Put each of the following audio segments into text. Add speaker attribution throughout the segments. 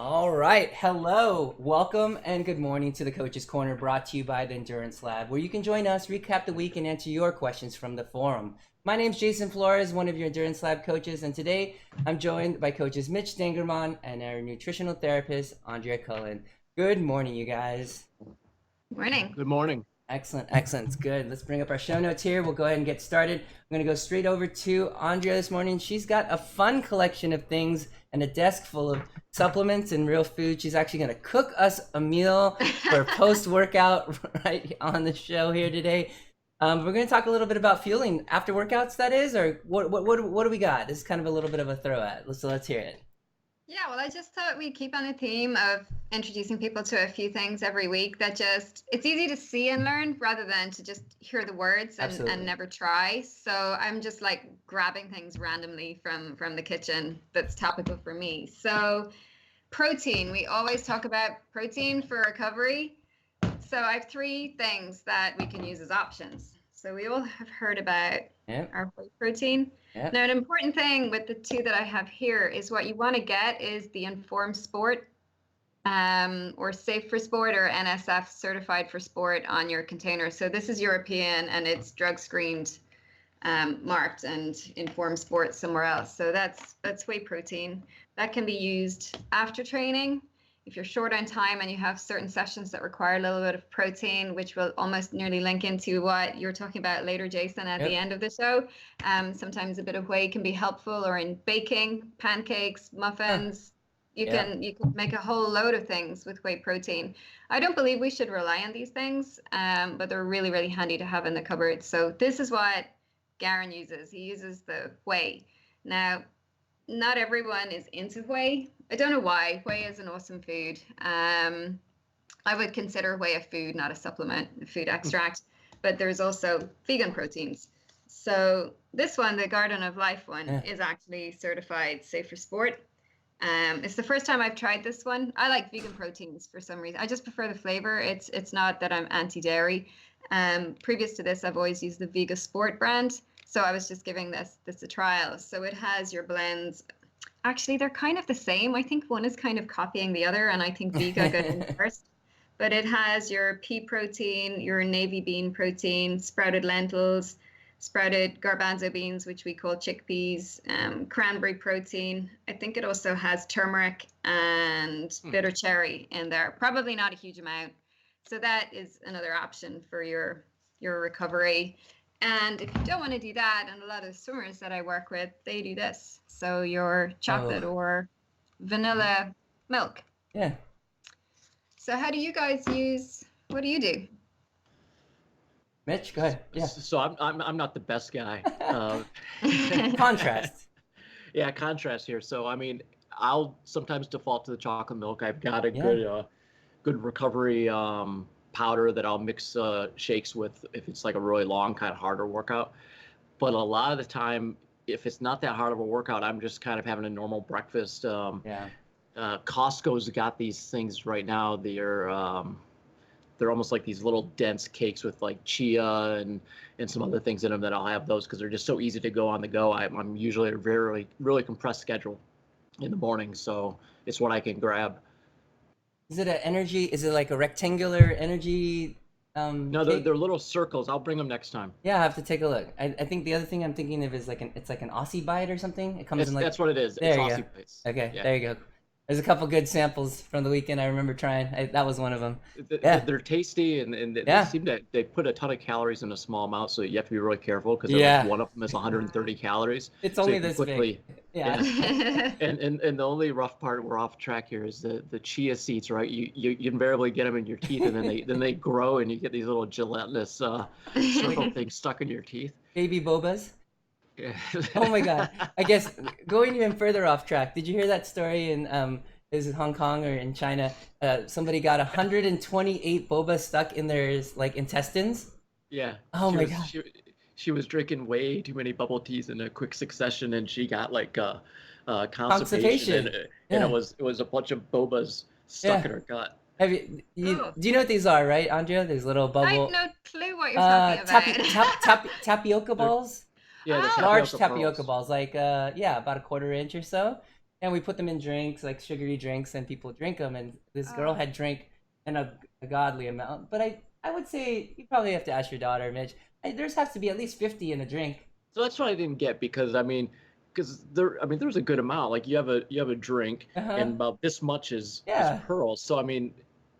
Speaker 1: All right. Hello. Welcome and good morning to the Coach's Corner brought to you by the Endurance Lab, where you can join us, recap the week, and answer your questions from the forum. My name's Jason Flores, one of your Endurance Lab coaches, and today I'm joined by coaches Mitch Stangerman and our nutritional therapist, Andrea Cullen. Good morning, you guys.
Speaker 2: Morning.
Speaker 3: Good morning.
Speaker 1: Excellent, excellent. It's good. Let's bring up our show notes here. We'll go ahead and get started. I'm going to go straight over to Andrea this morning. She's got a fun collection of things and a desk full of supplements and real food. She's actually going to cook us a meal for post-workout right on the show here today. We're going to talk a little bit about fueling after workouts, that is, or what do we got? This is kind of a little bit of a throw at. Let's hear it.
Speaker 2: Yeah, well, I just thought we'd keep on a theme of introducing people to a few things every week that it's easy to see and learn rather than to just hear the words and never try. So I'm just like grabbing things randomly from the kitchen that's topical for me. So protein, we always talk about protein for recovery. So I have three things that we can use as options. So we all have heard about our whey protein. Yep. Now, an important thing with the two that I have here is what you want to get is the Informed Sport or Safe for Sport or NSF certified for sport on your container. So this is European and it's drug screened, marked, and Informed Sport somewhere else. So that's whey protein. That can be used after training. If you're short on time and you have certain sessions that require a little bit of protein, which will almost nearly link into what you're talking about later, Jason, at the end of the show. Sometimes a bit of whey can be helpful, or in baking, pancakes, muffins. You can make a whole load of things with whey protein. I don't believe we should rely on these things, but they're really, really handy to have in the cupboard. So this is what Garen uses. He uses the whey. Now, not everyone is into whey. I don't know why. Whey is an awesome food. I would consider whey a food, not a supplement, a food extract. But there's also vegan proteins. So this one, the Garden of Life one, is actually certified safe for sport. It's the first time I've tried this one. I like vegan proteins for some reason. I just prefer the flavor. It's not that I'm anti-dairy. Previous to this, I've always used the Vega Sport brand. So I was just giving this a trial. So it has your blends. Actually, they're kind of the same. I think one is kind of copying the other, and I think Vega got in first. But it has your pea protein, your navy bean protein, sprouted lentils, sprouted garbanzo beans, which we call chickpeas, cranberry protein. I think it also has turmeric and bitter cherry in there. Probably not a huge amount. So that is another option for your recovery. And if you don't want to do that, and a lot of swimmers that I work with, they do this. So your chocolate or vanilla milk.
Speaker 1: Yeah.
Speaker 2: So how do you guys use, what do you do?
Speaker 1: Mitch, go ahead. Yeah.
Speaker 3: So I'm not the best guy.
Speaker 1: Contrast.
Speaker 3: Yeah, contrast here. So I mean, I'll sometimes default to the chocolate milk. I've got a good recovery powder that I'll mix shakes with if it's like a really long, kind of harder workout. But a lot of the time, if it's not that hard of a workout, I'm just kind of having a normal breakfast. Costco's got these things right now. They're almost like these little dense cakes with like chia and some other things in them that I'll have those because they're just so easy to go on the go. I'm usually a very, really compressed schedule in the morning, so it's what I can grab.
Speaker 1: Is it an energy? Is it like a rectangular energy?
Speaker 3: No, they're little circles. I'll bring them next time.
Speaker 1: Yeah, I have to take a look. I think the other thing I'm thinking of is it's like an Aussie bite or something. It comes in like,
Speaker 3: that's what it is.
Speaker 1: There
Speaker 3: it's
Speaker 1: you
Speaker 3: Aussie bites.
Speaker 1: Okay, there you go. There's a couple good samples from the weekend I remember trying. That was one of them.
Speaker 3: They're tasty and they seem to they put a ton of calories in a small amount, so you have to be really careful because like one of them is 130 calories.
Speaker 1: It's only this big. Yeah.
Speaker 3: And the only rough part, we're off track here, is the chia seeds, right? You invariably get them in your teeth and then they grow and you get these little gelatinous circle things stuck in your teeth.
Speaker 1: Baby bobas. Oh my God! I guess going even further off track. Did you hear that story in is it Hong Kong or in China? Somebody got 128 boba stuck in their like intestines.
Speaker 3: Yeah.
Speaker 1: Oh my God!
Speaker 3: She was drinking way too many bubble teas in a quick succession, and she got like constipation. And it was a bunch of bobas stuck in her gut.
Speaker 1: Do you know what these are, right, Andrea? There's little bubble.
Speaker 2: I have no clue what you're talking
Speaker 1: about. Tapioca balls.
Speaker 3: Yeah,
Speaker 1: large tapioca balls, like about a quarter inch or so. and we put them in drinks, like sugary drinks, and people drink them. And this girl had drank a godly amount. But I would say you probably have to ask your daughter, Mitch. There's has to be at least 50 in a drink.
Speaker 3: So that's what I didn't get because there's a good amount. Like you have a drink
Speaker 1: Uh-huh.
Speaker 3: and about this much is
Speaker 1: Yeah.
Speaker 3: pearls. So I mean,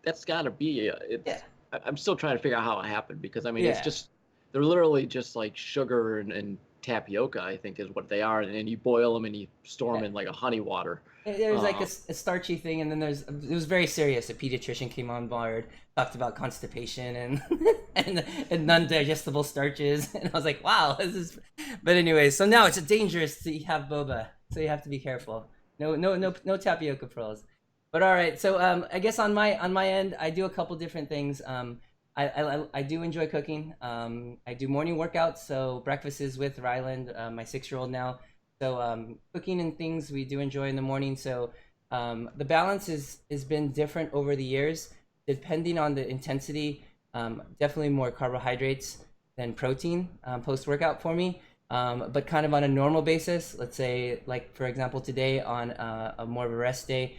Speaker 3: that's got to be
Speaker 1: Yeah.
Speaker 3: I'm still trying to figure out how it happened because I mean it's
Speaker 1: Yeah.
Speaker 3: just they're literally just like sugar and tapioca, I think is what they are, and you boil them and you store them
Speaker 1: Yeah.
Speaker 3: in like a honey water.
Speaker 1: There's like a starchy thing, and then it was very serious. A pediatrician came on board, talked about constipation and and non-digestible starches, and I was like, wow, this is. But anyway, so now it's dangerous to have boba, so you have to be careful. No tapioca pearls. But all right, so I guess on my end, I do a couple different things. I do enjoy cooking. I do morning workouts, so breakfast is with Ryland, my 6-year-old now. So cooking and things we do enjoy in the morning. So the balance has been different over the years, depending on the intensity. Definitely more carbohydrates than protein post workout for me. But kind of on a normal basis, let's say like for example today on a more of a rest day,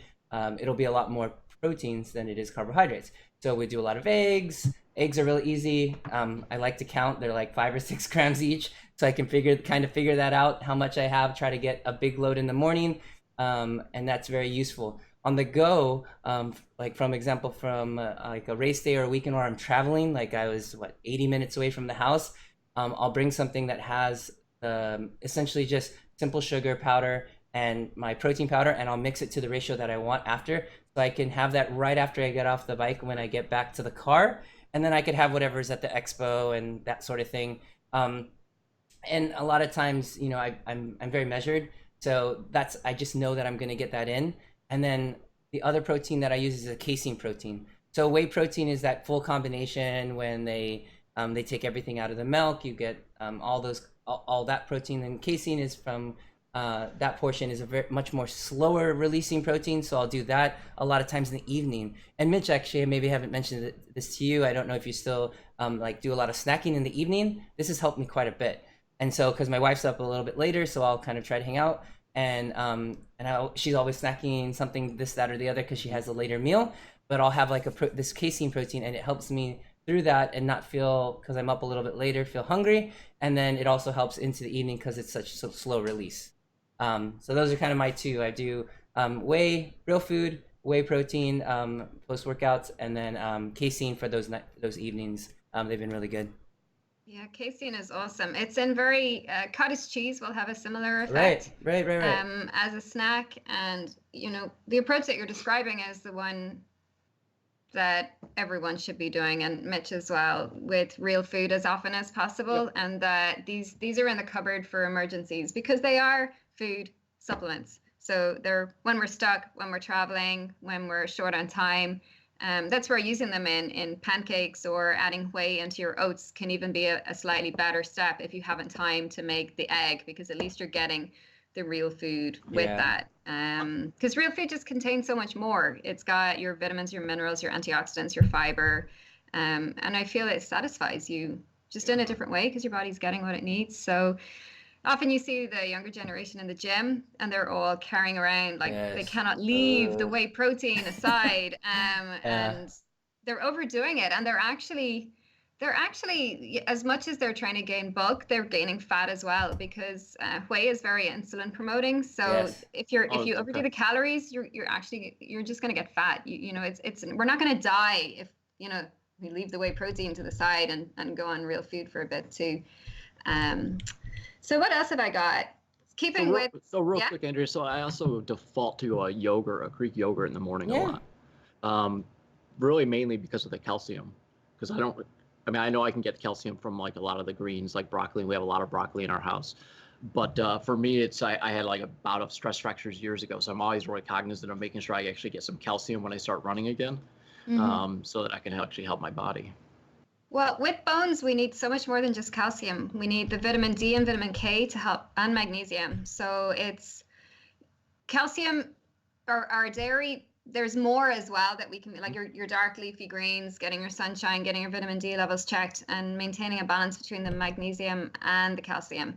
Speaker 1: it'll be a lot more proteins than it is carbohydrates. So we do a lot of eggs. Eggs are really easy. I like to count. They're like 5 or 6 grams each, so I can figure that out how much I have. Try to get a big load in the morning, and that's very useful. On the go, like from like a race day or a weekend where I'm traveling, like I was 80 minutes away from the house. I'll bring something that has essentially just simple sugar powder and my protein powder, and I'll mix it to the ratio that I want after, so I can have that right after I get off the bike when I get back to the car, and then I could have whatever's at the expo and that sort of thing. And a lot of times, I'm very measured, so I just know that I'm going to get that in. And then the other protein that I use is a casein protein. So whey protein is that full combination when they take everything out of the milk, you get all that protein. And casein is from that portion is a much more slower releasing protein, so I'll do that a lot of times in the evening. And Mitch, actually, I maybe haven't mentioned this to you. I don't know if you still do a lot of snacking in the evening. This has helped me quite a bit. And so, because my wife's up a little bit later, so I'll kind of try to hang out. And she's always snacking something, this, that, or the other, because she has a later meal. But I'll have like this casein protein, and it helps me through that and not feel, because I'm up a little bit later, feel hungry. And then it also helps into the evening because it's such slow release. So those are kind of my two. I do whey, real food, whey protein post workouts, and then casein for those evenings. They've been really good.
Speaker 2: Yeah, casein is awesome. It's in cottage cheese will have a similar
Speaker 1: effect. Right.
Speaker 2: As a snack, and the approach that you're describing is the one that everyone should be doing, and Mitch as well, with real food as often as possible. Yep. And that these are in the cupboard for emergencies because they are food supplements. So they're when we're stuck, when we're traveling, when we're short on time. That's where using them in pancakes or adding whey into your oats can even be a slightly better step if you haven't time to make the egg, because at least you're getting the real food with that. Because real food just contains so much more. It's got your vitamins, your minerals, your antioxidants, your fiber. And I feel it satisfies you just in a different way because your body's getting what it needs. So often you see the younger generation in the gym and they're all carrying around they cannot leave the whey protein aside. And they're overdoing it, and they're actually, as much as they're trying to gain bulk, they're gaining fat as well, because whey is very insulin promoting. So if you overdo the calories, you're just going to get fat. We're not going to die if we leave the whey protein to the side and go on real food for a bit too. So what else have I got?
Speaker 3: Real quick, Andrea. So I also default to a Greek yogurt in the morning a lot. Really mainly because of the calcium. Because I know I can get calcium from like a lot of the greens, like broccoli. We have a lot of broccoli in our house. But for me, I had like a bout of stress fractures years ago. So I'm always really cognizant of making sure I actually get some calcium when I start running again, so that I can actually help my body.
Speaker 2: Well, with bones, we need so much more than just calcium. We need the vitamin D and vitamin K to help, and magnesium. So it's calcium, our dairy. There's more as well that we can, like your dark leafy greens, getting your sunshine, getting your vitamin D levels checked, and maintaining a balance between the magnesium and the calcium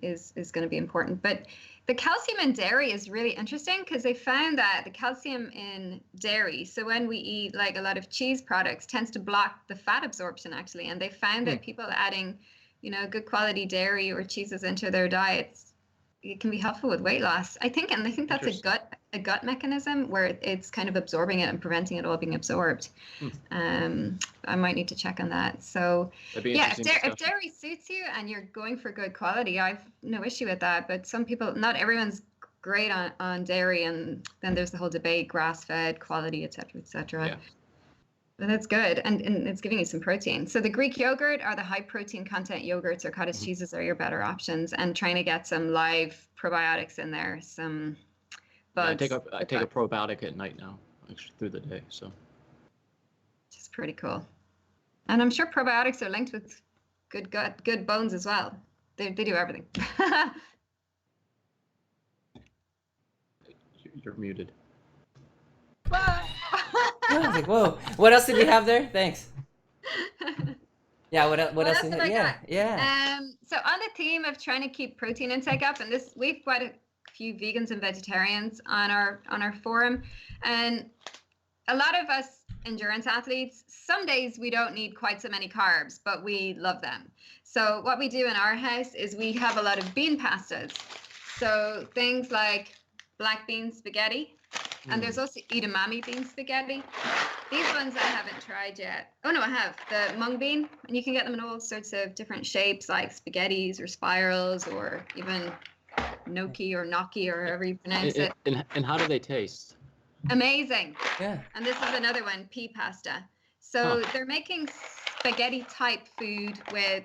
Speaker 2: is going to be important. But The calcium in dairy is really interesting because they found that the calcium in dairy, so when we eat like a lot of cheese products, tends to block the fat absorption actually. And they found that people adding, good quality dairy or cheeses into their diets, it can be helpful with weight loss. I think that's a gut mechanism where it's kind of absorbing it and preventing it all being absorbed. I might need to check on that. So yeah, if dairy suits you and you're going for good quality, I've no issue with that. But some people, not everyone's great on dairy, and then there's the whole debate, grass-fed, quality, et cetera. Yeah. But that's good, and it's giving you some protein. So the Greek yogurt or the high protein content yogurts or cottage cheeses are your better options, and trying to get some live probiotics in there, some bugs.
Speaker 3: Yeah, I take a probiotic at night now, actually through the day, so.
Speaker 2: Which is pretty cool. And I'm sure probiotics are linked with good gut, good bones as well. They do everything.
Speaker 3: You're muted.
Speaker 1: I was like, whoa, what else did we have there? Thanks. Yeah, what else did we have? Yeah.
Speaker 2: So on the theme of trying to keep protein intake up, and we've quite a few vegans and vegetarians on our forum, and a lot of us endurance athletes, some days we don't need quite so many carbs, but we love them. So what we do in our house is we have a lot of bean pastas. So things like black bean spaghetti. And there's also edamame bean spaghetti. These ones I haven't tried yet. Oh no, I have the mung bean, and you can get them in all sorts of different shapes, like spaghettis or spirals, or even gnocchi or gnocchi, or however you pronounce it.
Speaker 3: And how do they taste?
Speaker 2: Amazing.
Speaker 1: Yeah.
Speaker 2: And this is another one, pea pasta. So they're making spaghetti type food with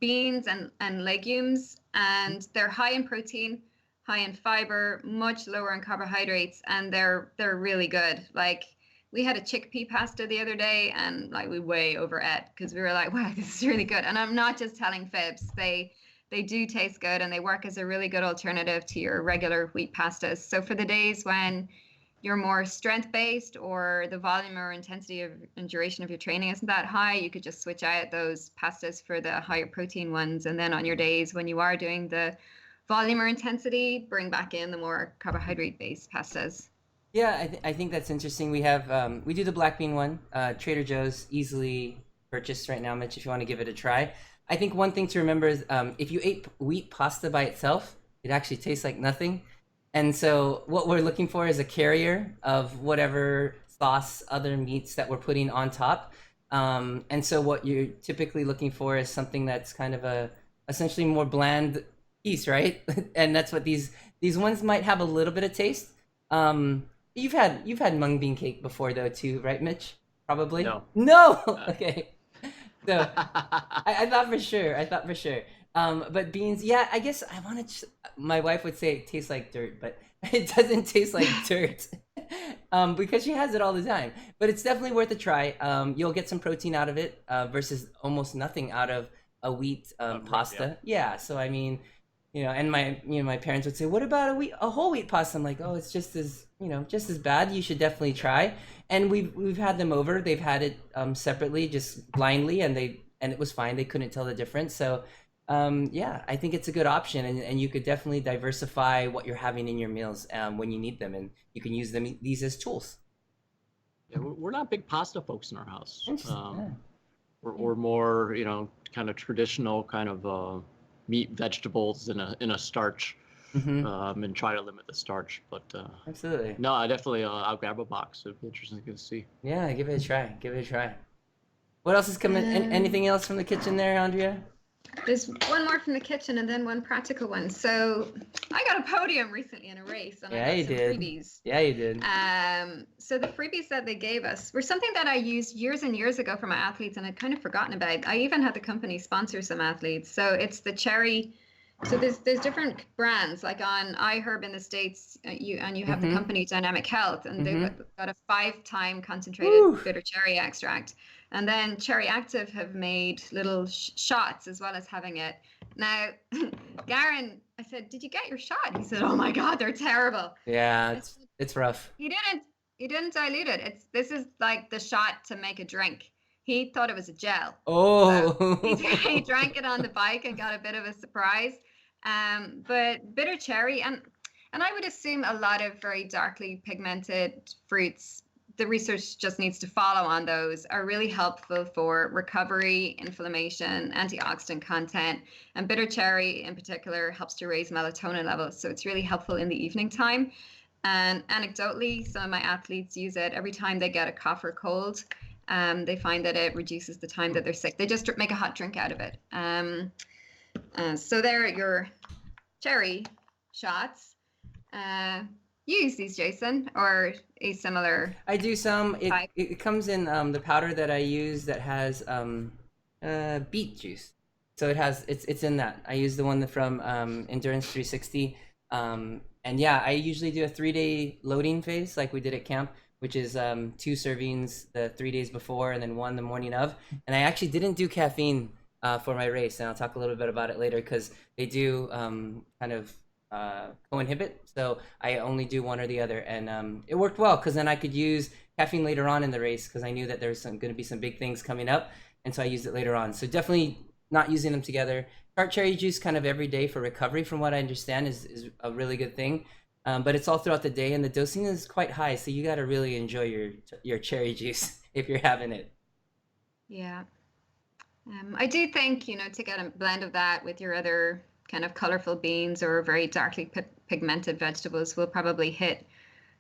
Speaker 2: beans and legumes, and they're high in protein, high in fiber, much lower in carbohydrates, and they're really good. Like, we had a chickpea pasta the other day, and like we way overate because we were like, wow, this is really good. And I'm not just telling fibs. They do taste good, and they work as a really good alternative to your regular wheat pastas. So for the days when you're more strength-based, or the volume or intensity of and duration of your training isn't that high, you could just switch out those pastas for the higher protein ones. And then on your days when you are doing the volume or intensity, bring back in the more carbohydrate-based pastas.
Speaker 1: Yeah, I think that's interesting. We have we do the black bean one. Trader Joe's, easily purchased right now, Mitch, if you want to give it a try. I think one thing to remember is if you ate wheat pasta by itself, it actually tastes like nothing. And so what we're looking for is a carrier of whatever sauce, other meats that we're putting on top. And so what you're typically looking for is something that's kind of essentially more bland piece, right? And that's what these ones might have a little bit of taste. You've had mung bean cake before though too, right, Mitch? Probably. No. Okay. So I thought for sure. But beans, yeah, I guess I want to. My wife would say it tastes like dirt, but it doesn't taste like dirt because she has it all the time. But it's definitely worth a try. You'll get some protein out of it versus almost nothing out of a wheat pasta. Yeah. So I mean, and my parents would say, "What about a whole wheat pasta?" I'm like, "Oh, it's just as bad. You should definitely try." And we've had them over. They've had it separately, just blindly, and it was fine. They couldn't tell the difference. So. Yeah, I think it's a good option, and you could definitely diversify what you're having in your meals when you need them, and you can use these as tools.
Speaker 3: Yeah, we're not big pasta folks in our house. We're more, kind of traditional kind of meat, vegetables in a starch, and try to limit the starch. But
Speaker 1: absolutely.
Speaker 3: No, I definitely I'll grab a box. It'd be interesting to see.
Speaker 1: Yeah, give it a try. What else is coming? Anything else from the kitchen there, Andrea?
Speaker 2: There's one more from the kitchen and then one practical one. So I got a podium recently in a race, and I got some freebies.
Speaker 1: Yeah, you did.
Speaker 2: So the freebies that they gave us were something that I used years and years ago for my athletes, and I'd kind of forgotten about. I even had the company sponsor some athletes. So it's the cherry. So there's different brands, like on iHerb in the States, you have the company Dynamic Health, and they've got a 5-time concentrated bitter cherry extract. And then Cherry Active have made little shots as well as having it. Now, Garen, I said, "Did you get your shot?" He said, "Oh my God, they're terrible."
Speaker 1: Yeah, it's rough.
Speaker 2: He didn't dilute it. This is like the shot to make a drink. He thought it was a gel.
Speaker 1: Oh.
Speaker 2: So he drank it on the bike and got a bit of a surprise. But bitter cherry, and And I would assume a lot of very darkly pigmented fruits, the research just needs to follow on those, are really helpful for recovery, inflammation, antioxidant content. And bitter cherry in particular helps to raise melatonin levels. So it's really helpful in the evening time. And anecdotally, some of my athletes use it every time they get a cough or cold. They find that it reduces the time that they're sick. They just make a hot drink out of it. So there are your cherry shots. You use these, Jason, or a similar?
Speaker 1: I do some. It comes in the powder that I use that has beet juice. So it's in that. I use the one from Endurance 360. And yeah, I usually do a 3-day loading phase like we did at camp, which is 2 servings the 3 days before and then 1 the morning of. And I actually didn't do caffeine for my race, and I'll talk a little bit about it later because they do kind of co-inhibit. So I only do one or the other, and it worked well because then I could use caffeine later on in the race because I knew that there's going to be some big things coming up, and so I used it later on. So definitely not using them together. Tart cherry juice kind of every day for recovery, from what I understand, is a really good thing. But it's all throughout the day, and the dosing is quite high, so you got to really enjoy your cherry juice if you're having it.
Speaker 2: Yeah. I do think, to get a blend of that with your other kind of colorful beans or very darkly pigmented vegetables will probably hit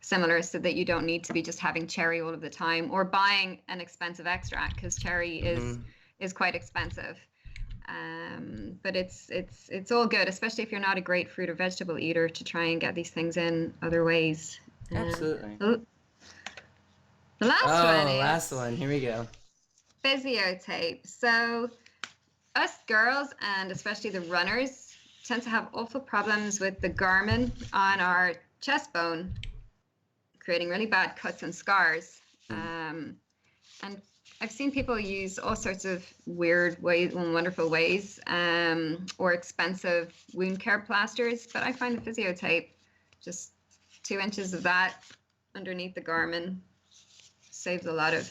Speaker 2: similar, so that you don't need to be just having cherry all of the time or buying an expensive extract, because cherry is quite expensive. But it's all good, especially if you're not a great fruit or vegetable eater, to try and get these things in other ways.
Speaker 1: Absolutely.
Speaker 2: The last one.
Speaker 1: Here we go.
Speaker 2: Physio Tape. So us girls, and especially the runners, tend to have awful problems with the garment on our chest bone, creating really bad cuts and scars. And I've seen people use all sorts of weird ways and wonderful ways, or expensive wound care plasters. But I find the Physio Tape, just 2 inches of that underneath the garment, saves a lot of.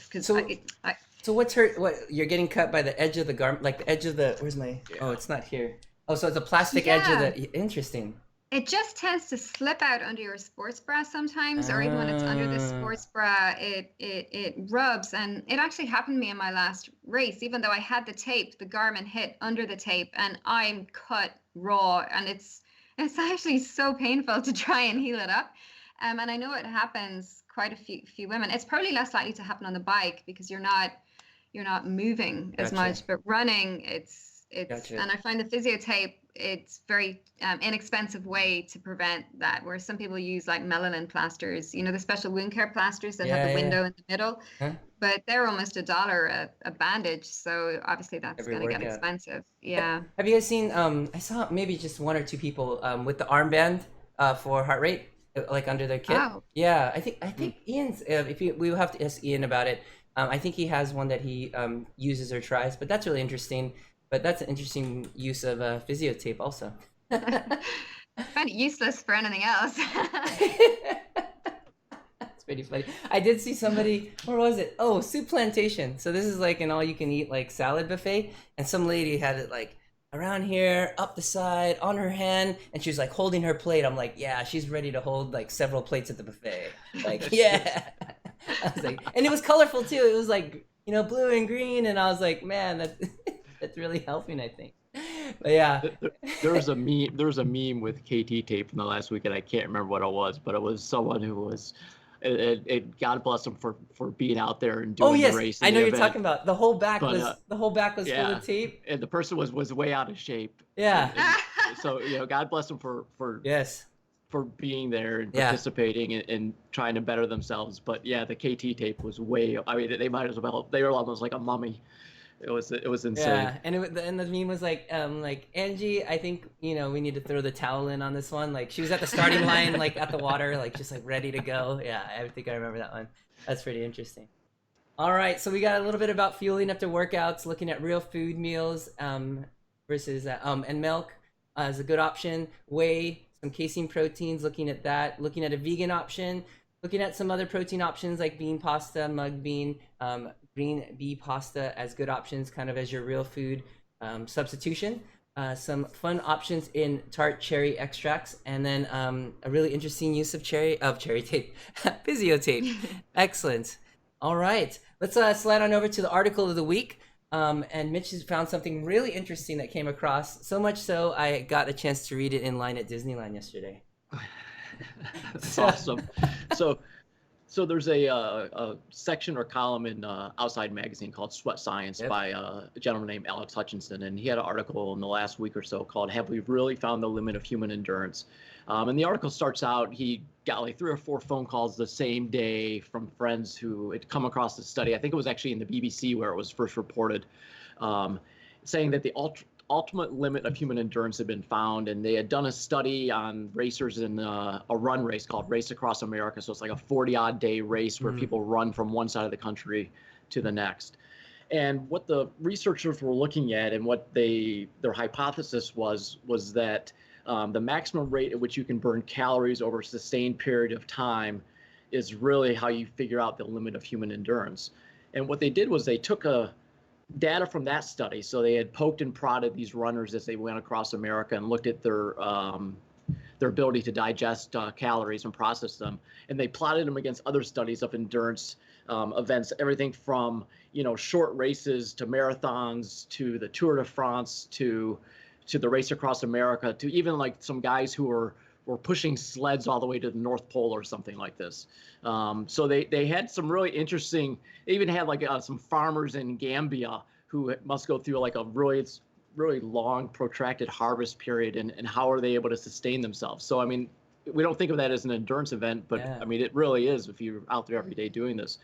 Speaker 1: So what's what you're getting cut by the edge of the garment, like the edge of the, where's my, oh, it's not here. Oh, so it's a plastic edge of the, interesting.
Speaker 2: It just tends to slip out under your sports bra sometimes, or even when it's under the sports bra, it rubs. And it actually happened to me in my last race. Even though I had the tape, the garment hit under the tape, and I'm cut raw, and it's actually so painful to try and heal it up. And I know it happens quite a few women. It's probably less likely to happen on the bike because you're not moving as much, but running, it's and I find the Physio Tape, it's very inexpensive way to prevent that, where some people use like melanin plasters, the special wound care plasters that have the window in the middle, but they're almost $1 a bandage, so obviously that's going to get expensive. Yeah.
Speaker 1: Have you guys seen I saw maybe just 1 or 2 people with the armband for heart rate, like under their kit? Yeah, I think Ian's, we will have to ask Ian about it. I think he has one that he uses or tries, but that's really interesting. But that's an interesting use of Physio Tape also.
Speaker 2: I find it useless for anything else.
Speaker 1: That's pretty funny. I did see somebody, where was it? Oh, Soup Plantation. So this is like an all-you-can-eat like salad buffet, and some lady had it like around here, up the side, on her hand, and she was like holding her plate. I'm like, yeah, she's ready to hold like several plates at the buffet. Like, yeah. I was like, and it was colorful too. It was like, blue and green, and I was like, man, that's really helping, I think. But yeah,
Speaker 3: there was a meme with KT tape from the last weekend. I can't remember what it was, but it was someone who was, God bless him for being out there and doing the race.
Speaker 1: I know you're talking about. The whole back was full of tape,
Speaker 3: and the person was way out of shape.
Speaker 1: Yeah.
Speaker 3: And so God bless them for being there and participating and trying to better themselves. But yeah, the KT tape was way. I mean, they might as well. They were almost like a mummy. It was insane.
Speaker 1: Yeah, and the meme was like Angie, I think we need to throw the towel in on this one. Like she was at the starting line, like at the water, like just like ready to go. Yeah, I think I remember that one. That's pretty interesting. All right, so we got a little bit about fueling after workouts, looking at real food meals versus and milk as a good option. Whey, some casein proteins, looking at that. Looking at a vegan option. Looking at some other protein options like bean pasta, mung bean, green bee pasta as good options, kind of as your real food substitution. some fun options in Tart cherry extracts, and then a really interesting use of cherry tape, Physio Tape. Excellent. All right, let's slide on over to the article of the week. And Mitch has found something really interesting that came across. So much so, I got a chance to read it in line at Disneyland yesterday.
Speaker 3: That's awesome. So there's a section or column in Outside Magazine called Sweat Science by a gentleman named Alex Hutchinson, and he had an article in the last week or so called "Have We Really Found the Limit of Human Endurance?" And the article starts out, he got like 3 or 4 phone calls the same day from friends who had come across the study. I think it was actually in the BBC where it was first reported, saying that the ultimate limit of human endurance had been found, and they had done a study on racers in a run race called Race Across America. So it's like a 40-odd day race where people run from one side of the country to the next. And what the researchers were looking at, and what their hypothesis was that the maximum rate at which you can burn calories over a sustained period of time is really how you figure out the limit of human endurance. And what they did was they took data from that study. So they had poked and prodded these runners as they went across America and looked at their ability to digest calories and process them. And they plotted them against other studies of endurance events, everything from, short races to marathons to the Tour de France to the Race Across America, to even like some guys who were pushing sleds all the way to the North Pole or something like this. So they had some really interesting, they even had like some farmers in Gambia who must go through like a really long protracted harvest period, and how are they able to sustain themselves? So, I mean, we don't think of that as an endurance event, but I mean, it really is if you're out there every day doing this.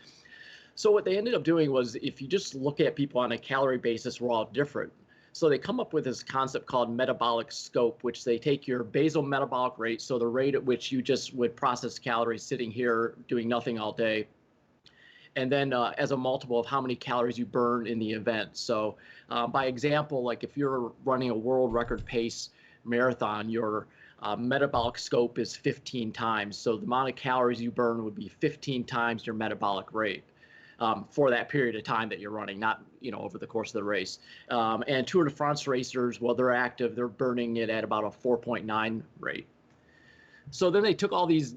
Speaker 3: So what they ended up doing was, if you just look at people on a calorie basis, we're all different. So they come up with this concept called metabolic scope, which they take your basal metabolic rate, so the rate at which you just would process calories sitting here doing nothing all day, and then as a multiple of how many calories you burn in the event. So by example, like if you're running a world record pace marathon, your metabolic scope is 15 times. So the amount of calories you burn would be 15 times your metabolic rate. For that period of time that you're running, not over the course of the race. And Tour de France racers, while they're active, they're burning it at about a 4.9 rate. So then they took all these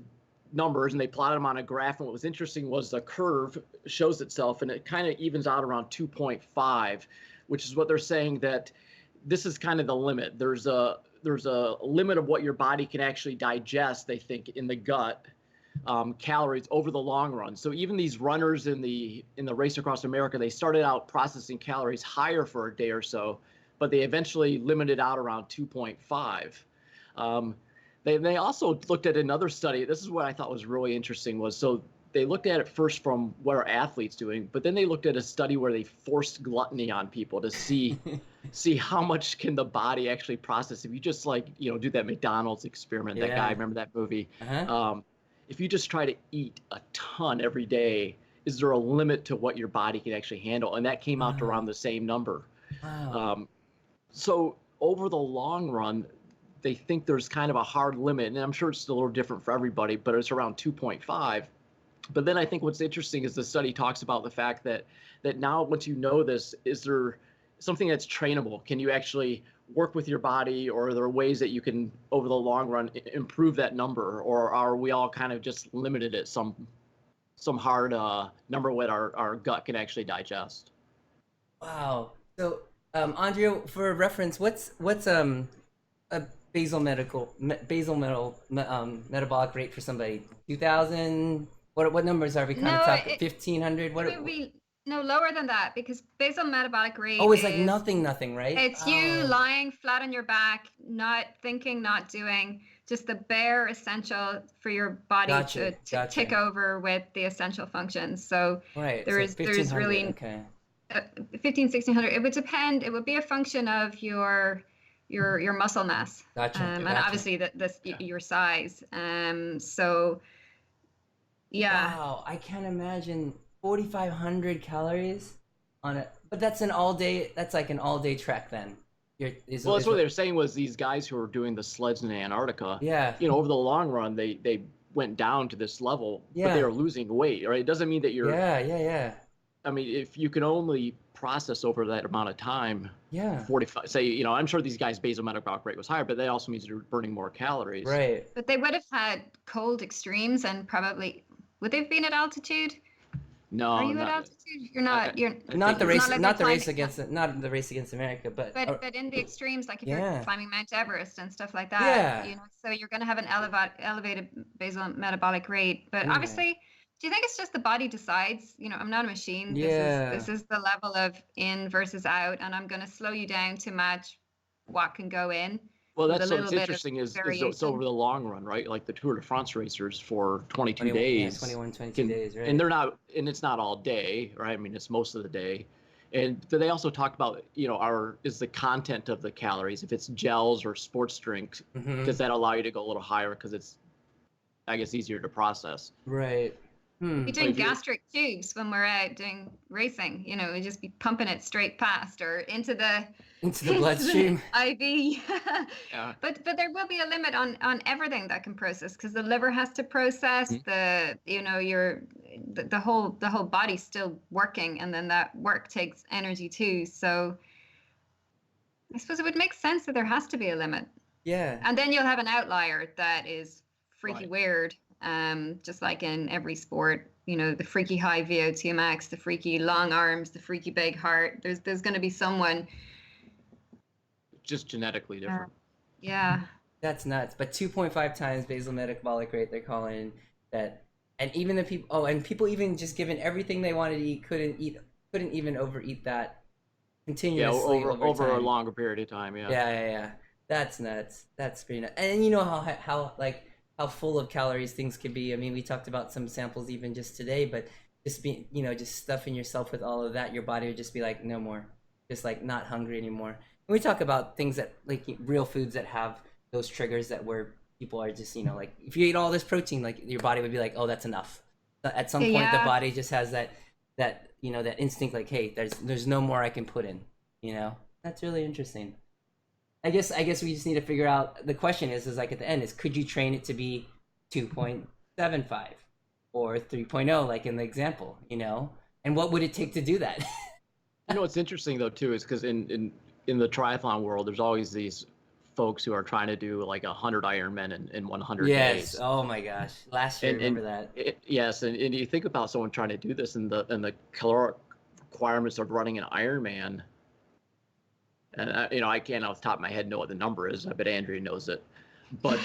Speaker 3: numbers and they plotted them on a graph, and what was interesting was the curve shows itself, and it kind of evens out around 2.5, which is what they're saying, that this is kind of the limit. There's a limit of what your body can actually digest, they think, in the gut. Calories over the long run. So even these runners in the Race Across America, they started out processing calories higher for a day or so, but they eventually limited out around 2.5. They also looked at another study. This is what I thought was really interesting, was so they looked at it first from what are athletes doing, but then they looked at a study where they forced gluttony on people to see how much can the body actually process. If you just do that McDonald's experiment, that guy, remember that movie? If you just try to eat a ton every day, is there a limit to what your body can actually handle? And that came out to around the same number. So over the long run, they think there's kind of a hard limit, and I'm sure it's a little different for everybody, but it's around 2.5. But then I think what's interesting is the study talks about the fact that now once you know this, is there something that's trainable? Can you actually work with your body, or are there ways that you can, over the long run, improve that number? Or are we all kind of just limited at some hard number what our gut can actually digest?
Speaker 1: Wow. So, Andrea, for reference, what's a metabolic rate for somebody? 2,000? What numbers are we kind of talking? 1,500? What
Speaker 2: would be? No, lower than that, because basal metabolic rate
Speaker 1: it's like nothing, right?
Speaker 2: It's you lying flat on your back, not thinking, not doing, just the bare essential for your body to tick over with the essential functions. So there's really 1,500-1,600. It would depend. It would be a function of your muscle mass, and obviously your size. So yeah.
Speaker 1: Wow, I can't imagine 4,500 calories on it, but that's an all-day. That's like an all-day trek then.
Speaker 3: That's what they were saying, was these guys who are doing the sleds in Antarctica. Over the long run, they went down to this level, but they were losing weight. Right? It doesn't mean that you're. I mean, if you can only process over that amount of time,
Speaker 1: Yeah.
Speaker 3: 45, say, you know, I'm sure these guys' basal metabolic rate was higher, but that also means they're burning more calories.
Speaker 1: Right.
Speaker 2: But they would have had cold extremes and probably, would they have been at altitude?
Speaker 3: No,
Speaker 2: Are you at altitude? You're not. You're
Speaker 1: not the
Speaker 2: it's
Speaker 1: race.
Speaker 2: not like
Speaker 1: Not the
Speaker 2: they're
Speaker 1: race
Speaker 2: climbing-
Speaker 1: against. Not the race against America, but.
Speaker 2: But in the extremes, like if
Speaker 1: Yeah.
Speaker 2: you're climbing Mount Everest and stuff like that,
Speaker 1: Yeah.
Speaker 2: you know, so you're going to have an elevated basal metabolic rate. But obviously, do you think it's just the body decides? You know, I'm not a machine.
Speaker 1: Yeah.
Speaker 2: This is the level of in versus out, and I'm going to slow you down to match what can go in.
Speaker 3: Well, that's what's interesting is it's over the long run, right? Like the Tour de France racers for 22 days.
Speaker 1: 22 days, right?
Speaker 3: And it's not all day, right? I mean, it's most of the day. And they also talked about, you know, is the content of the calories. If it's gels or sports drinks, does that allow you to go a little higher because it's, I guess, easier to process?
Speaker 1: Right.
Speaker 2: You're doing gastric tubes when we're out doing racing. You know, we just be pumping it straight past or into the
Speaker 1: bloodstream.
Speaker 2: IV. Yeah. But there will be a limit on everything that can process because the liver has to process the whole body's still working, and then that work takes energy too. So I suppose it would make sense that there has to be a limit.
Speaker 1: Yeah.
Speaker 2: And then you'll have an outlier that is freaky weird. Just like in every sport, you know, the freaky high VO2 max, the freaky long arms, the freaky big heart. There's going to be someone
Speaker 3: just genetically different.
Speaker 2: Yeah.
Speaker 1: That's nuts. But 2.5 times basal metabolic rate, they're calling that. And even the people, and people even just given everything they wanted to eat, couldn't even overeat that continuously
Speaker 3: over a longer period of time.
Speaker 1: Yeah. That's nuts. That's pretty nuts. And you know how full of calories things can be. I mean, we talked about some samples even just today, but just just stuffing yourself with all of that, your body would just be like, no more, just like not hungry anymore. And we talk about things that like real foods that have those triggers that where people are just, like if you eat all this protein, like your body would be like, oh, that's enough. At some point, the body just has that that instinct, like, hey, there's no more I can put in. That's really interesting. I guess we just need to figure out. The question is like at the end is, could you train it to be 2.75 or 3.0, like in the example, and what would it take to do that?
Speaker 3: What's interesting though too is because in the triathlon world, there's always these folks who are trying to do like 100 Ironmen in 100 days.
Speaker 1: Yes. Oh my gosh. Last year, remember that?
Speaker 3: Yes, and you think about someone trying to do this and the caloric requirements of running an Ironman. And I can't off the top of my head know what the number is. I bet Andrea knows it, but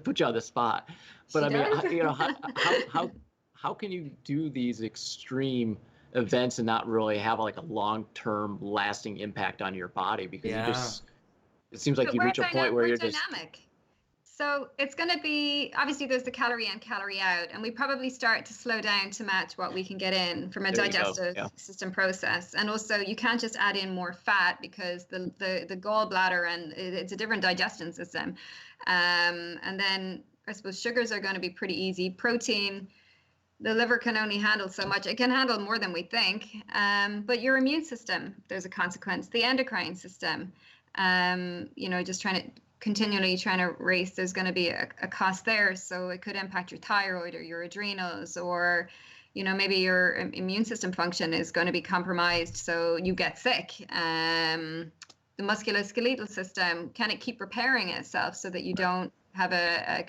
Speaker 3: put you on the spot. But how can you do these extreme events and not really have like a long-term lasting impact on your body? Because it seems like you reach a point where you're
Speaker 2: dynamic. So it's going to be, obviously there's the calorie in, calorie out, and we probably start to slow down to match what we can get in from a digestive system process. And also you can't just add in more fat because the gallbladder, and it's a different digestion system. And then I suppose sugars are going to be pretty easy. Protein, the liver can only handle so much. It can handle more than we think. But your immune system, there's a consequence. The endocrine system, just continually trying to race, there's going to be a cost there. So it could impact your thyroid or your adrenals, or, maybe your immune system function is going to be compromised. So you get sick. The musculoskeletal system, can it keep repairing itself so that you don't have a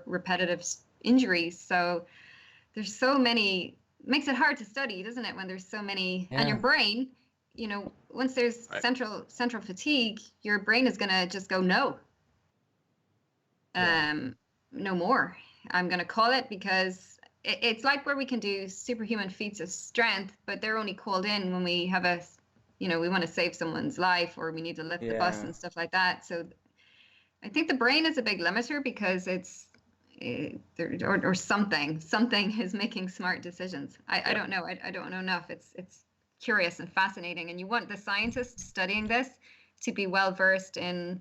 Speaker 2: repetitive injuries? So there's so many, makes it hard to study, doesn't it? When there's so many, and your brain, once there's central fatigue, your brain is going to just go, no more. I'm going to call it, because it's like where we can do superhuman feats of strength, but they're only called in when we have we want to save someone's life, or we need to lift the bus and stuff like that. So I think the brain is a big limiter, because or something is making smart decisions. I don't know. I don't know enough. It's curious and fascinating, and you want the scientists studying this to be well versed in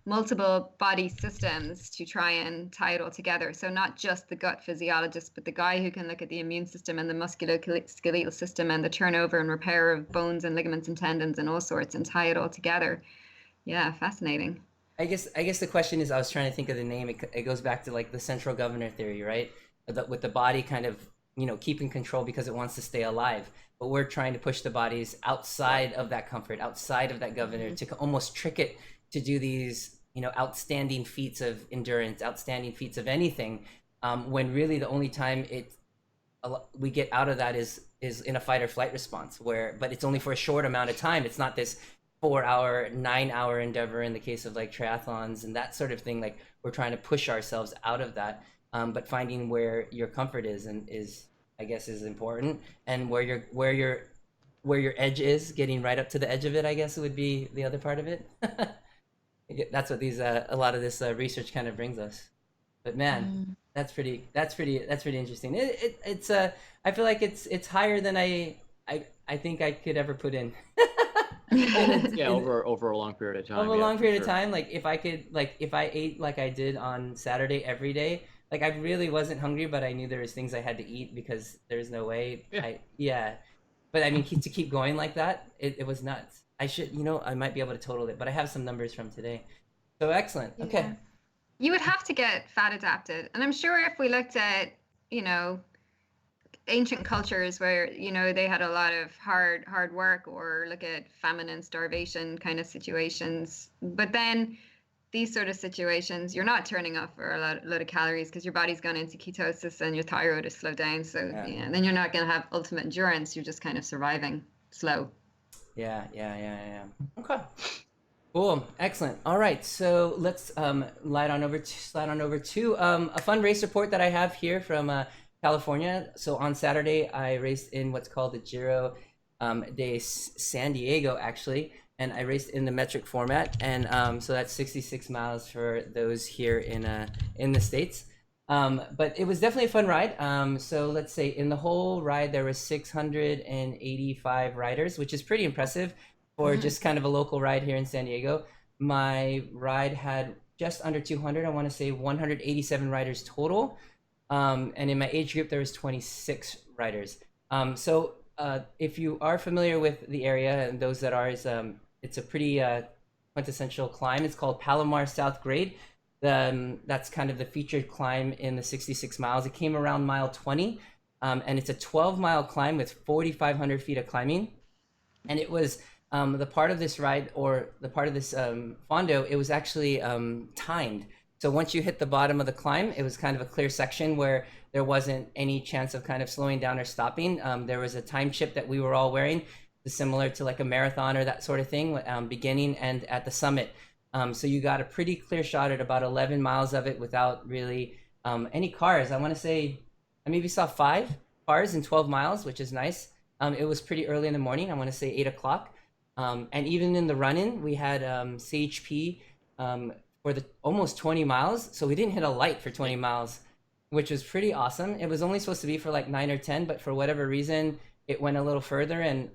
Speaker 2: multiple body systems to try and tie it all together. So not just the gut physiologist, but the guy who can look at the immune system and the musculoskeletal system and the turnover and repair of bones and ligaments and tendons and all sorts, and tie it all together. Yeah, fascinating.
Speaker 1: I guess the question is, I was trying to think of the name. It goes back to like the central governor theory, right? With the body kind of keeping control because it wants to stay alive. But we're trying to push the bodies outside of that comfort, outside of that governor, to almost trick it to do these, outstanding feats of endurance, outstanding feats of anything, when really the only time we get out of that is in a fight or flight response, but it's only for a short amount of time. It's not this 4-hour, 9-hour endeavor in the case of like triathlons and that sort of thing. Like, we're trying to push ourselves out of that, but finding where your comfort is I guess is important, and where your edge is, getting right up to the edge of it, I guess would be the other part of it. That's what a lot of this research kind of brings us. But man, that's pretty interesting. It's I feel like it's higher than I think I could ever put in.
Speaker 3: Over a long period of time.
Speaker 1: Over a long period of time, like if I ate like I did on Saturday every day, like I really wasn't hungry, but I knew there was things I had to eat because there's no way. But I mean, to keep going like that, it was nuts. I should, I might be able to total it, but I have some numbers from today. So excellent. Okay.
Speaker 2: Yeah. You would have to get fat adapted, and I'm sure if we looked at, ancient cultures where they had a lot of hard work, or look at famine and starvation kind of situations, but then these sort of situations, you're not turning off for a lot of calories because your body's gone into ketosis and your thyroid is slowed down. So then you're not going to have ultimate endurance. You're just kind of surviving slow.
Speaker 1: Yeah. Okay. Cool. Excellent. All right. So let's slide on over to a fun race report that I have here from California. So on Saturday, I raced in what's called the Giro de San Diego, actually. And I raced in the metric format, and so that's 66 miles for those here in the States. But it was definitely a fun ride. So let's say in the whole ride there was 685 riders, which is pretty impressive for just kind of a local ride here in San Diego. My ride had just under 200. I want to say 187 riders total. And in my age group there was 26 riders. So if you are familiar with the area, and those that are, it's a pretty quintessential climb. It's called Palomar South Grade. That's kind of the featured climb in the 66 miles. It came around mile 20, and it's a 12-mile climb with 4,500 feet of climbing. And it was the part of this ride, or the part of this fondo, it was actually timed. So once you hit the bottom of the climb, it was kind of a clear section where there wasn't any chance of kind of slowing down or stopping. There was a time chip that we were all wearing, similar to like a marathon or that sort of thing, beginning and at the summit. So you got a pretty clear shot at about 11 miles of it without really any cars. I want to say I maybe saw 5 cars in 12 miles, which is nice. It was pretty early in the morning. I want to say 8 o'clock. And even in the run-in, we had CHP for the almost 20 miles. So we didn't hit a light for 20 miles, which was pretty awesome. It was only supposed to be for like 9 or 10, but for whatever reason, it went a little further, and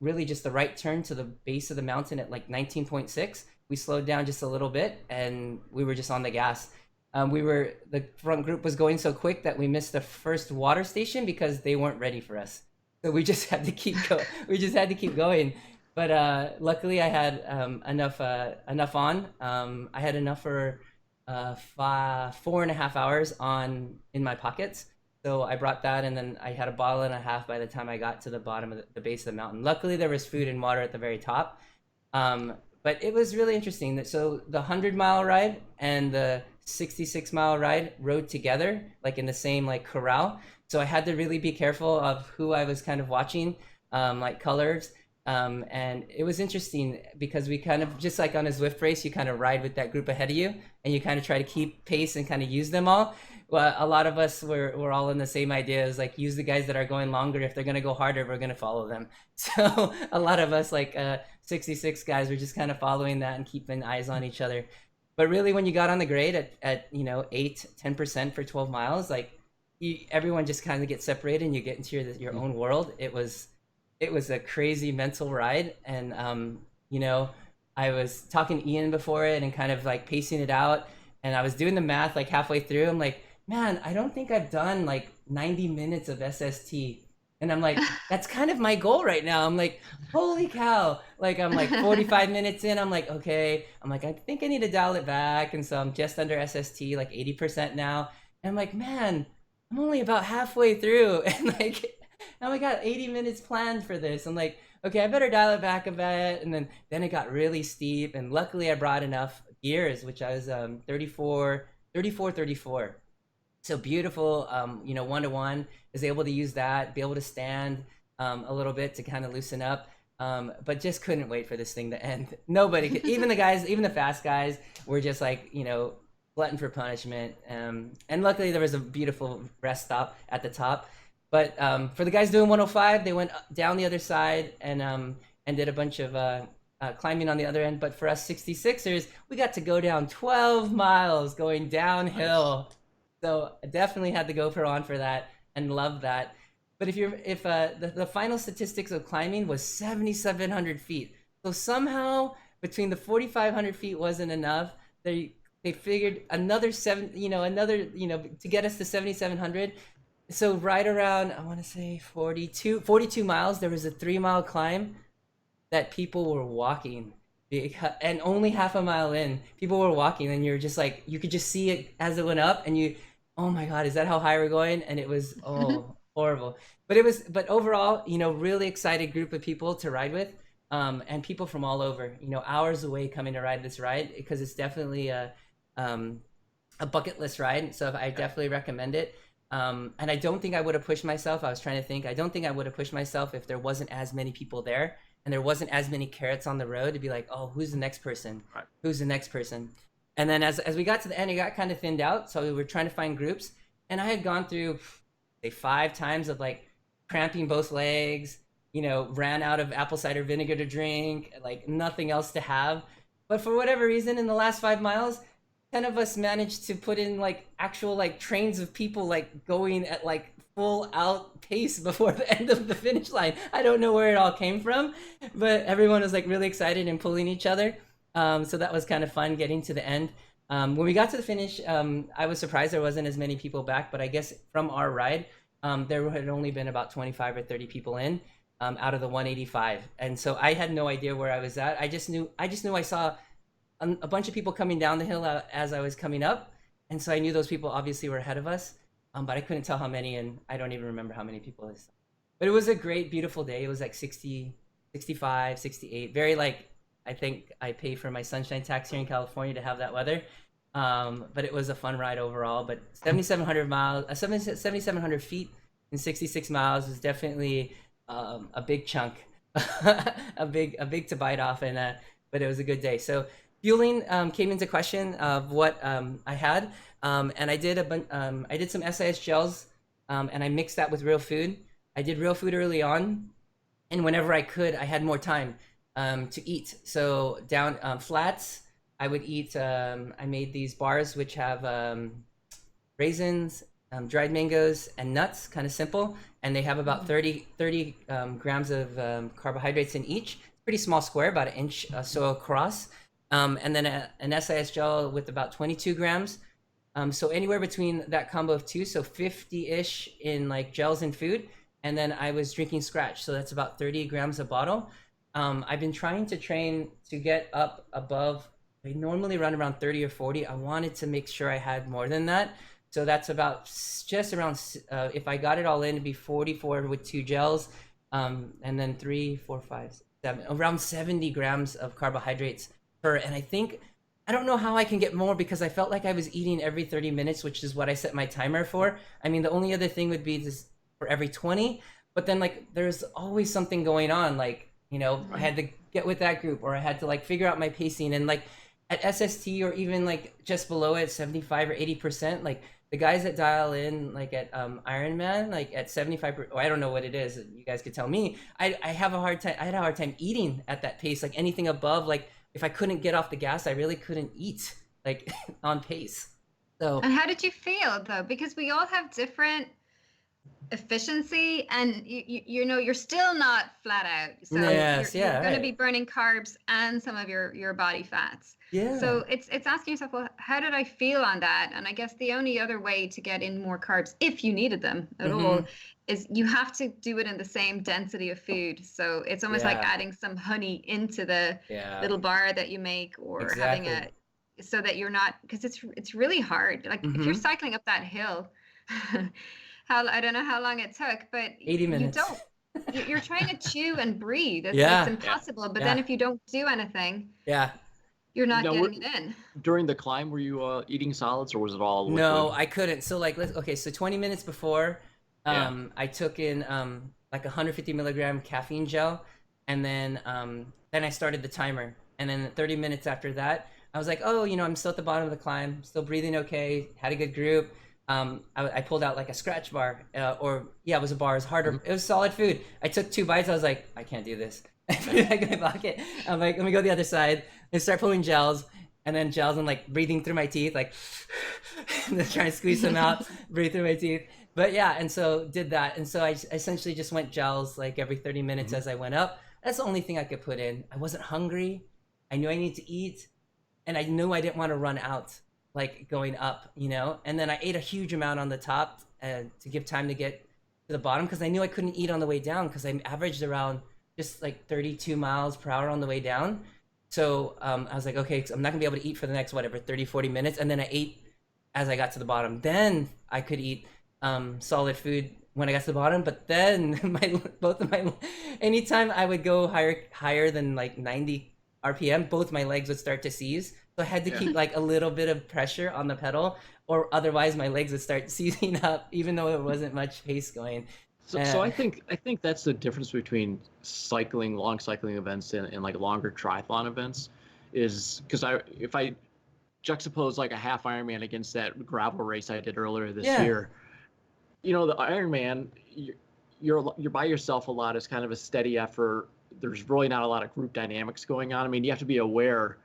Speaker 1: really just the right turn to the base of the mountain at like 19.6. We slowed down just a little bit, and we were just on the gas. The front group was going so quick that we missed the first water station because they weren't ready for us. So we just had to keep going. We just had to keep going. But luckily I had enough on. I had enough for 4.5 hours in my pockets. So I brought that, and then I had a bottle and a half by the time I got to the bottom of the base of the mountain. Luckily there was food and water at the very top. But it was really interesting. So the 100-mile ride and the 66-mile ride rode together, like in the same like corral. So I had to really be careful of who I was kind of watching, like colors. And it was interesting because we kind of, just like on a Zwift race, you kind of ride with that group ahead of you, and you kind of try to keep pace and kind of use them all. Well, a lot of us were all in the same idea, is like, use the guys that are going longer. If they're going to go harder, we're going to follow them. So a lot of us, like 66 guys, were just kind of following that and keeping eyes on each other. But really, when you got on the grade at 8-10% for 12 miles, like everyone just kind of gets separated and you get into your own world. It was a crazy mental ride. And I was talking to Ian before it and kind of like pacing it out, and I was doing the math like halfway through. I'm like, man, I don't think I've done like 90 minutes of SST. And I'm like, that's kind of my goal right now. I'm like, holy cow. Like, I'm like 45 minutes in. I'm like, okay. I'm like, I think I need to dial it back. And so I'm just under SST, like 80% now. And I'm like, man, I'm only about halfway through, and like now I got 80 minutes planned for this. I'm like, okay, I better dial it back a bit. And then it got really steep, and luckily I brought enough gears, which I was 34. So beautiful, 1-to-1, is able to use that, be able to stand a little bit to kind of loosen up. But just couldn't wait for this thing to end. Nobody could, even the guys, even the fast guys were just like, glutton for punishment. And luckily there was a beautiful rest stop at the top. But for the guys doing 105, they went down the other side and did a bunch of climbing on the other end. But for us 66ers, we got to go down 12 miles going downhill. Nice. So I definitely had the GoPro on for that and loved that. But if the final statistics of climbing was 7,700 feet. So somehow between the 4,500 feet wasn't enough. They figured another to get us to 7,700. So right around, I want to say 42 miles, there was a 3-mile climb that people were walking. And only half a mile in, people were walking, and you're just like, you could just see it as it went up, and you, oh my God, is that how high we're going? And it was, horrible. But overall, really excited group of people to ride with, and people from all over, hours away coming to ride this ride, because it's definitely a bucket list ride. So I definitely recommend it. And I don't think I would have pushed myself. I was trying to think. I don't think I would have pushed myself if there wasn't as many people there and there wasn't as many carrots on the road to be like, oh, who's the next person? Right. Who's the next person? And then as we got to the end, it got kind of thinned out. So we were trying to find groups. And I had gone through, say, 5 times of like cramping both legs, ran out of apple cider vinegar to drink, like nothing else to have. But for whatever reason, in the last 5 miles, 10 of us managed to put in like actual like trains of people like going at like full out pace before the end of the finish line. I don't know where it all came from, but everyone was like really excited and pulling each other. So that was kind of fun getting to the end. When we got to the finish, I was surprised there wasn't as many people back, but I guess from our ride, there had only been about 25 or 30 people in out of the 185. And so I had no idea where I was at. I just knew I saw a bunch of people coming down the hill as I was coming up, and so I knew those people obviously were ahead of us, but I couldn't tell how many, and I don't even remember how many people I saw. But it was a great, beautiful day. It was like 60, 65, 68. Very like, I think I pay for my sunshine tax here in California to have that weather. But it was a fun ride overall. But 7,700 feet in 66 miles is definitely a big chunk, a big to bite off, and but it was a good day. So fueling came into question of what I had, and I did some SIS gels, and I mixed that with real food. I did real food early on, and whenever I could, I had more time to eat. So down flats, I would eat. I made these bars which have raisins, dried mangoes, and nuts. Kind of simple, and they have about 30 grams of carbohydrates in each. Pretty small square, about an inch so across. And then an SIS gel with about 22 grams. So anywhere between that combo of two, so 50-ish in like gels and food. And then I was drinking Scratch, so that's about 30 grams a bottle. I've been trying to train to get up above, I normally run around 30 or 40. I wanted to make sure I had more than that. So that's about just around, if I got it all in, it'd be 44 with 2 gels, and then 3, 4, 5, 7, around 70 grams of carbohydrates. And I don't know how I can get more, because I felt like I was eating every 30 minutes, which is what I set my timer for. I mean, the only other thing would be this for every 20, but then like there's always something going on. Like, I had to get with that group, or I had to like figure out my pacing, and like at SST or even like just below it, 75 or 80%, like the guys that dial in like at Ironman, like at 75%, I don't know what it is, you guys could tell me. I had a hard time eating at that pace. Like anything above, like if I couldn't get off the gas, I really couldn't eat like on pace. So.
Speaker 2: And how did you feel though? Because we all have different efficiency, and you're still not flat out. So
Speaker 1: yes,
Speaker 2: you're going to be burning carbs and some of your body fats.
Speaker 1: Yeah.
Speaker 2: So it's asking yourself, well, how did I feel on that? And I guess the only other way to get in more carbs, if you needed them at all, is you have to do it in the same density of food. So it's almost like adding some honey into the little bar that you make, or having so that you're not, because it's really hard. Like if you're cycling up that hill, I don't know how long it took, but
Speaker 1: 80 minutes.
Speaker 2: You're trying to chew and breathe. It's impossible. But then if you don't do anything, you're not getting it in.
Speaker 3: During the climb, were you eating solids, or was it all liquid?
Speaker 1: No, I couldn't. So like, so 20 minutes before, I took in like 150 milligram caffeine gel, and then I started the timer, and then 30 minutes after that, I was like, oh, I'm still at the bottom of the climb, still breathing okay, had a good group. I pulled out like a scratch bar, it was a bar. It was harder. It was solid food. I took 2 bites. I was like, I can't do this. I put it back in my pocket. I'm like, let me go the other side and start pulling gels, and then gels and like breathing through my teeth, like and then trying to squeeze them out, breathe through my teeth. But and so did that. And so I essentially just went gels like every 30 minutes as I went up. That's the only thing I could put in. I wasn't hungry. I knew I needed to eat, and I knew I didn't want to run out like going up, and then I ate a huge amount on the top to give time to get to the bottom, because I knew I couldn't eat on the way down, because I averaged around just like 32 miles per hour on the way down. So I was like, okay, so I'm not gonna be able to eat for the next 30-40 minutes. And then I ate as I got to the bottom. Then I could eat solid food when I got to the bottom. But then anytime I would go higher than like 90 RPM, both my legs would start to seize. So I had to keep like a little bit of pressure on the pedal, or otherwise my legs would start seizing up, even though there wasn't much pace going.
Speaker 3: So I think that's the difference between long cycling events and like longer triathlon events, is because if I juxtapose like a half Ironman against that gravel race I did earlier this year, the Ironman, you're by yourself a lot. It's kind of a steady effort. There's really not a lot of group dynamics going on. I mean, you have to be aware,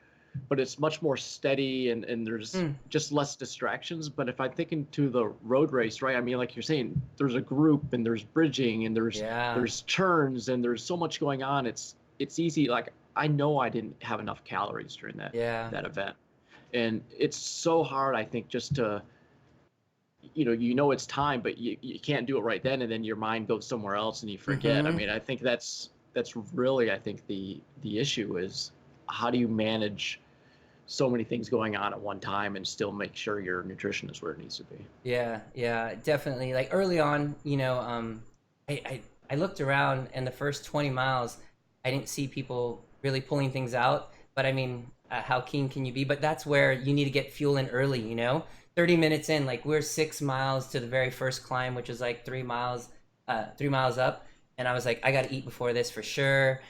Speaker 3: but it's much more steady, and there's just less distractions. But if I'm thinking to the road race, right? I mean, like you're saying, there's a group, and there's bridging, and there's turns, and there's so much going on. It's easy. Like, I know I didn't have enough calories during that event, and it's so hard, I think, just to it's time, but you can't do it right then, and then your mind goes somewhere else and you forget. I mean, I think that's really, I think the issue is, how do you manage so many things going on at one time and still make sure your nutrition is where it needs to be?
Speaker 1: Yeah, definitely. Like early on, I looked around, and the first 20 miles, I didn't see people really pulling things out. But I mean, how keen can you be? But that's where you need to get fuel in early, 30 minutes in, like we're 6 miles to the very first climb, which is like 3 miles up. And I was like, I got to eat before this for sure,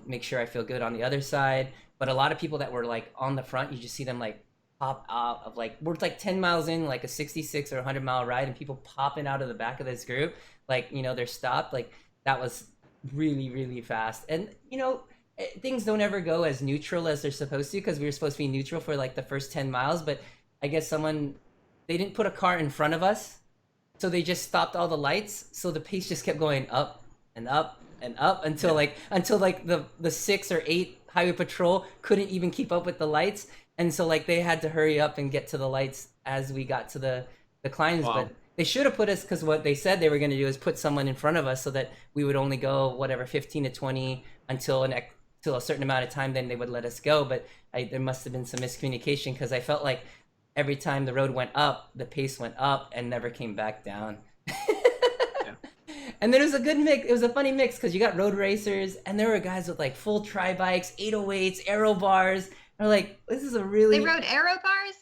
Speaker 1: make sure I feel good on the other side. But a lot of people that were like on the front, you just see them like pop out of like, we're like 10 miles in, like a 66 or 100 mile ride, and people popping out of the back of this group, like, they're stopped. Like, that was really, really fast. And, things don't ever go as neutral as they're supposed to, because we were supposed to be neutral for like the first 10 miles. But I guess they didn't put a car in front of us, so they just stopped all the lights. So the pace just kept going up and up and up until the 6 or 8 highway patrol couldn't even keep up with the lights, and so like they had to hurry up and get to the lights as we got to the climbs. Wow. But they should have put us, because what they said they were going to do is put someone in front of us, so that we would only go 15 to 20 until a certain amount of time, then they would let us go. But there must have been some miscommunication, because I felt like every time the road went up, the pace went up and never came back down. And then it was a good mix. It was a funny mix, because you got road racers, and there were guys with like full tri bikes, 808s, aero bars. They're like, this is a really...
Speaker 2: They rode aero bars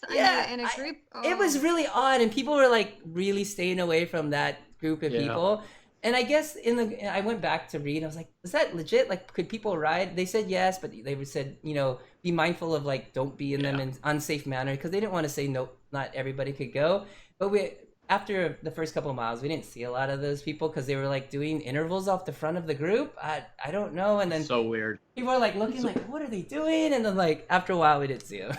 Speaker 2: in a group?
Speaker 1: It was really odd, and people were like really staying away from that group of people. And I guess I went back to read. I was like, is that legit? Like, could people ride? They said yes, but they said, be mindful of like, don't be in them in unsafe manner, because they didn't want to say no, not everybody could go. But after the first couple of miles, we didn't see a lot of those people, because they were like doing intervals off the front of the group. I don't know. And then
Speaker 3: so weird.
Speaker 1: People are like looking like, what are they doing? And then like after a while, we didn't see them.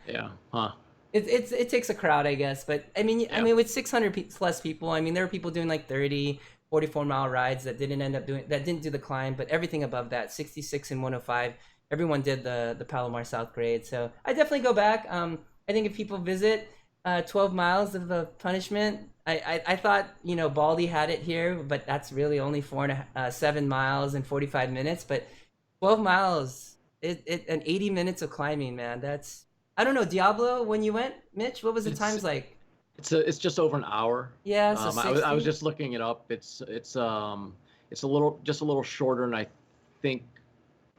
Speaker 3: Yeah. Huh.
Speaker 1: It takes a crowd, I guess. But I mean, with 600 plus people, I mean, there were people doing like 30, 44 mile rides that didn't do the climb, but everything above that, 66 and 105, everyone did the Palomar South grade. So I definitely go back. I think if people visit 12 miles of the punishment, I thought, Baldy had it here, but that's really only 7 miles and 45 minutes. But 12 miles, and 80 minutes of climbing, man, that's... I don't know, Diablo, when you went, Mitch, what was the times like?
Speaker 3: It's just over an hour.
Speaker 1: Yeah, so
Speaker 3: I was
Speaker 1: 60.
Speaker 3: just looking it up. It's a little shorter, and I think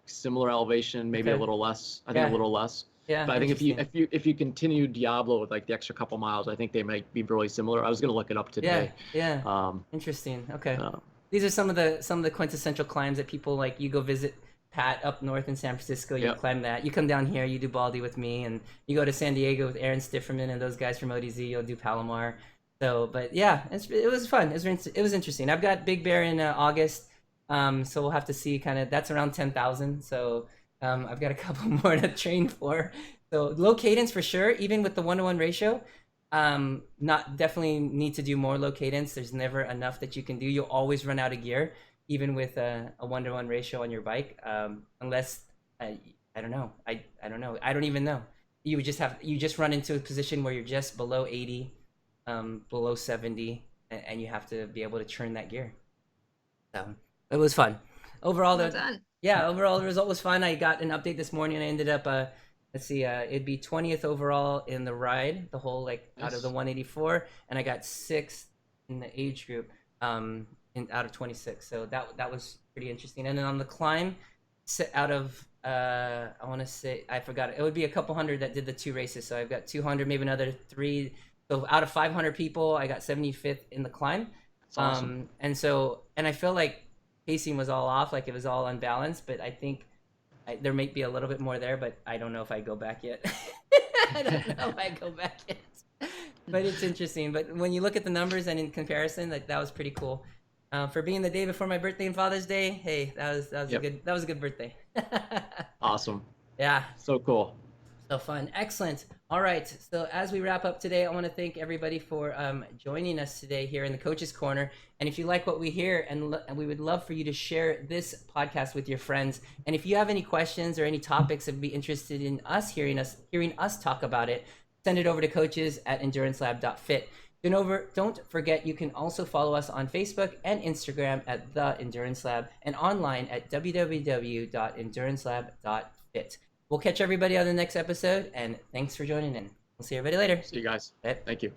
Speaker 3: similar elevation, maybe a
Speaker 1: Okay.
Speaker 3: little less. I think
Speaker 1: Yeah.
Speaker 3: a little less.
Speaker 1: Yeah,
Speaker 3: But I think
Speaker 1: interesting.
Speaker 3: if you continue Diablo with like the extra couple miles, I think they might be really similar. I was gonna look it up
Speaker 1: Yeah,
Speaker 3: today.
Speaker 1: yeah.
Speaker 3: Um,
Speaker 1: Interesting. Okay.
Speaker 3: uh,
Speaker 1: These are some of the quintessential climbs that people like. You go visit Pat up north in San Francisco, you
Speaker 3: yep.
Speaker 1: climb that. You come down here, you do Baldy with me, and you go to San Diego with Aaron Stifferman and those guys from ODZ. You'll do Palomar. So, but yeah, it was fun. It was interesting. I've got Big Bear in August, so we'll have to see. Kind of that's around 10,000. So I've got a couple more to train for. So low cadence for sure, even with the 1-to-1 ratio. Not definitely need to do more low cadence. There's never enough that you can do. You'll always run out of gear, even with a 1-to-1 ratio on your bike, unless I don't know. I don't know. I don't even know. You just run into a position where you're just below 80, below 70, and you have to be able to churn that gear. So it was fun. Overall,
Speaker 2: Well done.
Speaker 1: overall the result was fun. I got an update this morning. I ended up let's see, it'd be 20th overall in the ride, the whole like out of the 184, and I got 6th in the age group, out of 26. So that was pretty interesting. And then on the climb, out of I want to say, I forgot, it would be a couple hundred that did the 2 races. So I've got 200, maybe another 3. So out of 500 people, I got 75th in the climb.
Speaker 3: That's awesome.
Speaker 1: And I feel like pacing was all off, like it was all unbalanced, but I think there might be a little bit more there, but I don't know if I go back yet. I don't know if I go back yet. But it's interesting. But when you look at the numbers and in comparison, like that was pretty cool. For being the day before my birthday and Father's Day, hey, that was
Speaker 3: Yep.
Speaker 1: a good birthday.
Speaker 3: Awesome.
Speaker 1: Yeah.
Speaker 3: So cool.
Speaker 1: So fun. Excellent. All right. So as we wrap up today, I want to thank everybody for joining us today here in the Coach's Corner. And if you like what we hear, and we would love for you to share this podcast with your friends. And if you have any questions or any topics that would be interested in hearing us talk about it, send it over to coaches@endurancelab.fit. Don't forget, you can also follow us on Facebook and Instagram at The Endurance Lab and online at www.endurancelab.fit. We'll catch everybody on the next episode, and thanks for joining in. We'll see everybody later.
Speaker 3: See you guys.
Speaker 1: Bye.
Speaker 3: Thank you.